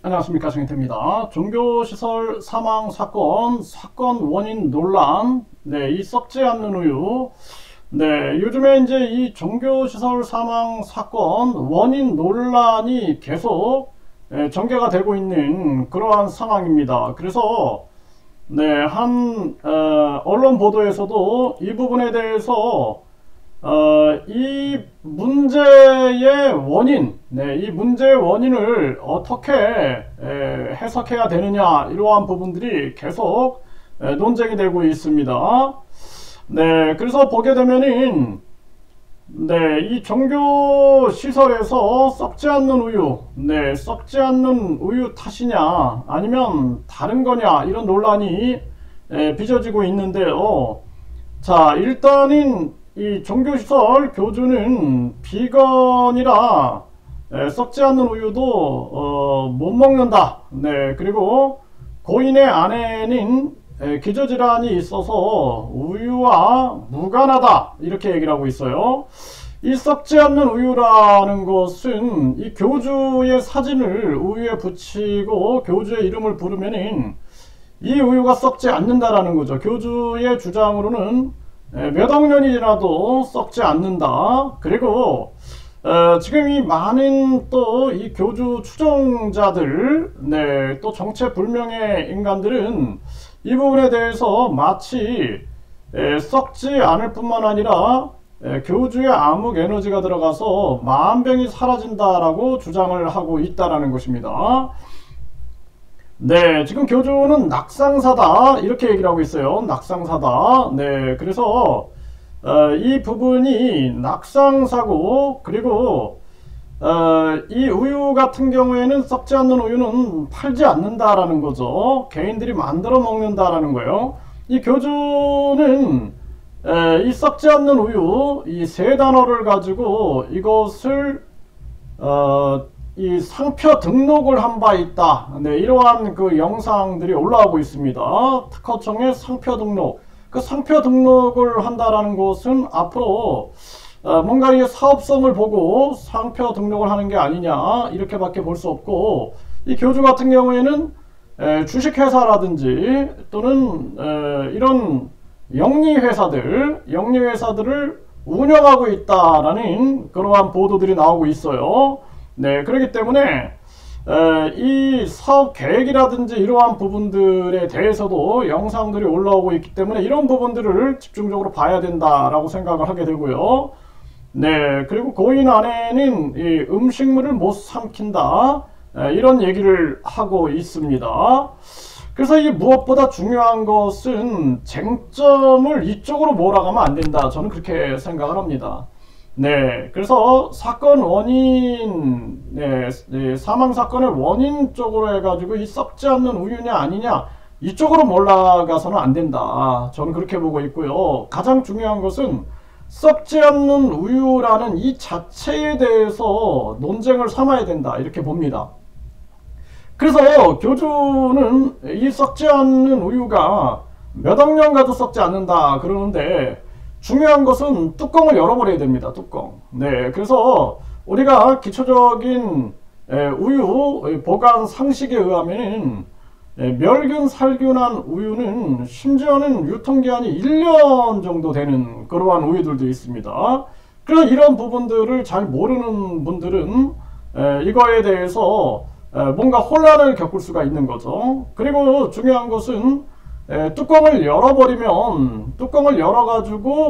안녕하십니까, 정인태입니다. 종교시설 사망 사건 원인 논란, 이 썩지 않는 우유. 요즘에 이제 이 종교시설 사망 사건 원인 논란이 계속 전개가 되고 있는 그러한 상황입니다. 그래서 한 언론 보도에서도 이 부분에 대해서 이 문제의 원인, 이 문제의 원인을 어떻게 해석해야 되느냐, 이러한 부분들이 계속 논쟁이 되고 있습니다. 그래서 보게 되면은 이 종교 시설에서 썩지 않는 우유, 썩지 않는 우유 탓이냐, 아니면 다른 거냐, 이런 논란이 빚어지고 있는데요. 자, 일단은 이 종교시설 교주는 비건이라 썩지 않는 우유도 못 먹는다. 그리고 고인의 아내는 기저질환이 있어서 우유와 무관하다, 이렇게 얘기를 하고 있어요. 이 썩지 않는 우유라는 것은 이 교주의 사진을 우유에 붙이고 교주의 이름을 부르면은 이 우유가 썩지 않는다라는 거죠. 교주의 주장으로는 몇 억 년이 지나도 썩지 않는다. 그리고 지금 이 많은 또 이 교주 추종자들, 또 정체불명의 인간들은 이 부분에 대해서 마치 썩지 않을 뿐만 아니라 교주의 암흑 에너지가 들어가서 만병이 사라진다라고 주장을 하고 있다라는 것입니다. 지금 교주는 낙상사다, 이렇게 얘기를 하고 있어요. 낙상사다. 그래서 이 부분이 낙상사고, 그리고 이 우유 같은 경우에는 썩지 않는 우유는 팔지 않는다라는 거죠. 개인들이 만들어 먹는다라는 거예요. 이 교주는 이 썩지 않는 우유, 이 세 단어를 가지고 이것을 이 상표 등록을 한 바 있다. 이러한 그 영상들이 올라오고 있습니다. 특허청의 상표 등록. 그 상표 등록을 한다라는 것은 앞으로 뭔가 이 사업성을 보고 상표 등록을 하는 게 아니냐, 이렇게밖에 볼 수 없고, 이 교주 같은 경우에는 주식회사라든지 또는 이런 영리회사들을 운영하고 있다라는 그러한 보도들이 나오고 있어요. 그렇기 때문에 이 사업 계획이라든지 이러한 부분들에 대해서도 영상들이 올라오고 있기 때문에 이런 부분들을 집중적으로 봐야 된다라고 생각을 하게 되고요. 그리고 고인 아내는 이 음식물을 못 삼킨다, 이런 얘기를 하고 있습니다. 그래서 이게 무엇보다 중요한 것은 쟁점을 이쪽으로 몰아가면 안 된다, 저는 그렇게 생각을 합니다. 그래서 사건 원인, 사망 사건의 원인 쪽으로 해가지고 이 썩지 않는 우유냐 아니냐, 이쪽으로 몰아가서는 안 된다, 저는 그렇게 보고 있고요. 가장 중요한 것은 썩지 않는 우유라는 이 자체에 대해서 논쟁을 삼아야 된다, 이렇게 봅니다. 그래서 교주는 이 썩지 않는 우유가 몇 억 년 가도 썩지 않는다 그러는데, 중요한 것은 뚜껑을 열어버려야 됩니다. 뚜껑. 그래서 우리가 기초적인 우유 보관 상식에 의하면 멸균 살균한 우유는 심지어는 유통기한이 1년 정도 되는 그러한 우유들도 있습니다. 그래서 이런 부분들을 잘 모르는 분들은 이거에 대해서 뭔가 혼란을 겪을 수가 있는 거죠. 그리고 중요한 것은 뚜껑을 열어가지고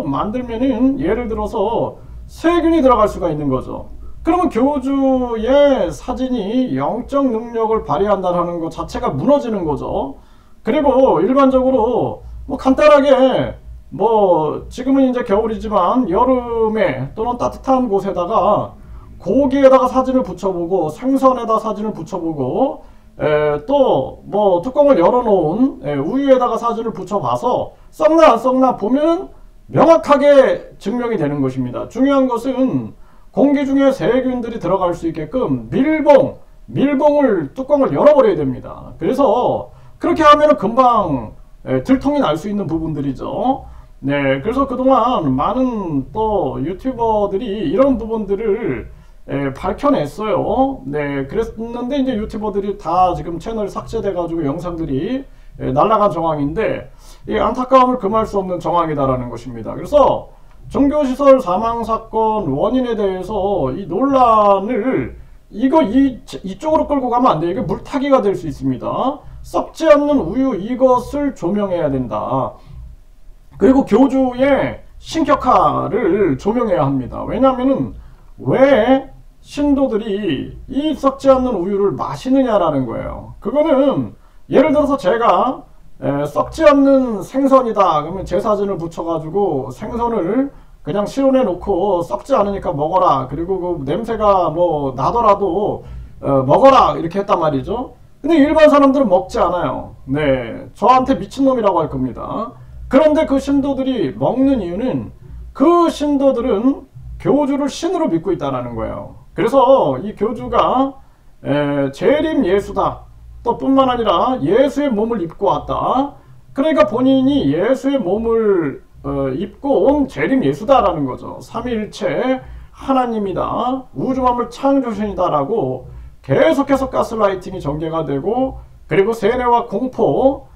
만들면은, 예를 들어서 세균이 들어갈 수가 있는 거죠. 그러면 교주의 사진이 영적 능력을 발휘한다는 것 자체가 무너지는 거죠. 그리고 일반적으로 뭐 간단하게 지금은 이제 겨울이지만 여름에 또는 따뜻한 곳에다가 고기에다가 사진을 붙여보고 생선에다 사진을 붙여보고 또 뚜껑을 열어놓은 우유에다가 사진을 붙여봐서 썩나 안 썩나 보면 명확하게 증명이 되는 것입니다. 중요한 것은 공기 중에 세균들이 들어갈 수 있게끔 밀봉을 뚜껑을 열어버려야 됩니다. 그래서 그렇게 하면 금방 들통이 날 수 있는 부분들이죠. 그래서 그동안 많은 또 유튜버들이 이런 부분들을 밝혀냈어요. 네, 그랬는데 이제 유튜버들이 다 지금 채널 삭제돼가지고 영상들이 날아간 정황인데, 이 안타까움을 금할 수 없는 정황이다라는 것입니다. 그래서 종교시설 사망사건 원인에 대해서 이 논란을 이쪽으로 끌고 가면 안 돼요. 이게 물타기가 될 수 있습니다. 썩지 않는 우유, 이것을 조명해야 된다. 그리고 교주의 신격화를 조명해야 합니다. 왜냐하면은 왜 신도들이 이 썩지 않는 우유를 마시느냐라는 거예요. 그거는 예를 들어서 제가 썩지 않는 생선이다 그러면 제 사진을 붙여가지고 생선을 그냥 실온에 놓고 썩지 않으니까 먹어라, 그리고 그 냄새가 뭐 나더라도 먹어라 이렇게 했단 말이죠. 근데 일반 사람들은 먹지 않아요. 네, 저한테 미친놈이라고 할 겁니다. 그런데 그 신도들이 먹는 이유는 그 신도들은 교주를 신으로 믿고 있다는 거예요. 그래서 이 교주가 재림 예수다, 또 뿐만 아니라 예수의 몸을 입고 왔다. 그러니까 본인이 예수의 몸을 입고 온 재림 예수다라는 거죠. 삼위일체 하나님이다, 우주만물 창조신이다라고 계속해서 가스라이팅이 전개가 되고, 그리고 세뇌와 공포,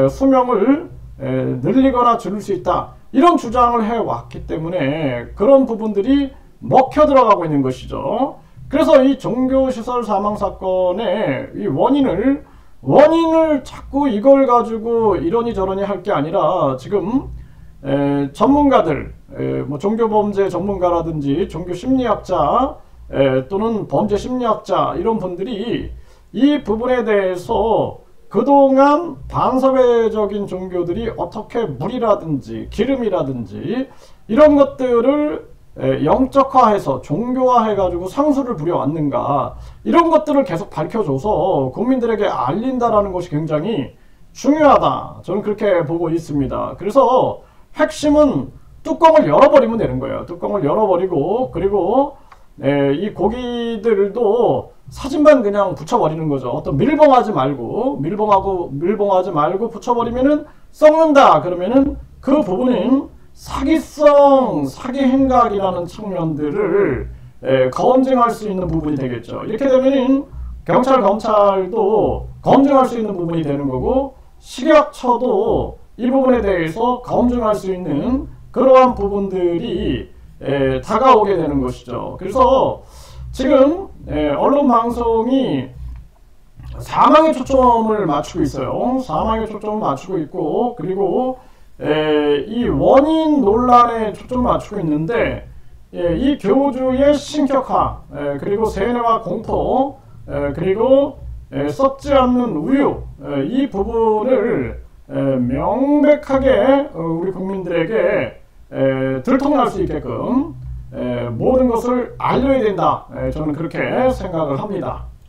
수명을 늘리거나 줄일 수 있다, 이런 주장을 해왔기 때문에 그런 부분들이 먹혀 들어가고 있는 것이죠. 그래서 이 종교시설 사망사건의 이 원인을 자꾸 이걸 가지고 이러니 저러니 할 게 아니라, 지금 전문가들, 뭐 종교범죄 전문가라든지 종교심리학자 또는 범죄심리학자, 이런 분들이 이 부분에 대해서 그동안 반사회적인 종교들이 어떻게 물이라든지 기름이라든지 이런 것들을 영적화해서 종교화해가지고 상수를 부려왔는가, 이런 것들을 계속 밝혀줘서 국민들에게 알린다라는 것이 굉장히 중요하다, 저는 그렇게 보고 있습니다. 그래서 핵심은 뚜껑을 열어버리면 되는 거예요. 뚜껑을 열어버리고, 그리고 이 고기들도 사진만 그냥 붙여버리는 거죠. 어떤 밀봉하지 말고 붙여버리면은 썩는다 그러면은 그 부분은 사기성, 사기 행각이라는 측면들을 검증할 수 있는 부분이 되겠죠. 이렇게 되면은 경찰, 검찰도 검증할 수 있는 부분이 되는 거고, 식약처도 이 부분에 대해서 검증할 수 있는 그러한 부분들이 다가오게 되는 것이죠. 그래서 지금 언론 방송이 사망에 초점을 맞추고 있어요. 사망에 초점을 맞추고 있고, 그리고 이 원인 논란에 초점을 맞추고 있는데, 이 교주의 신격화, 그리고 세뇌와 공포, 그리고 썩지 않는 우유, 이 부분을 명백하게 우리 국민들에게 들통날 수 있게끔 모든 것을 알려야 된다, 저는 그렇게 생각을 합니다.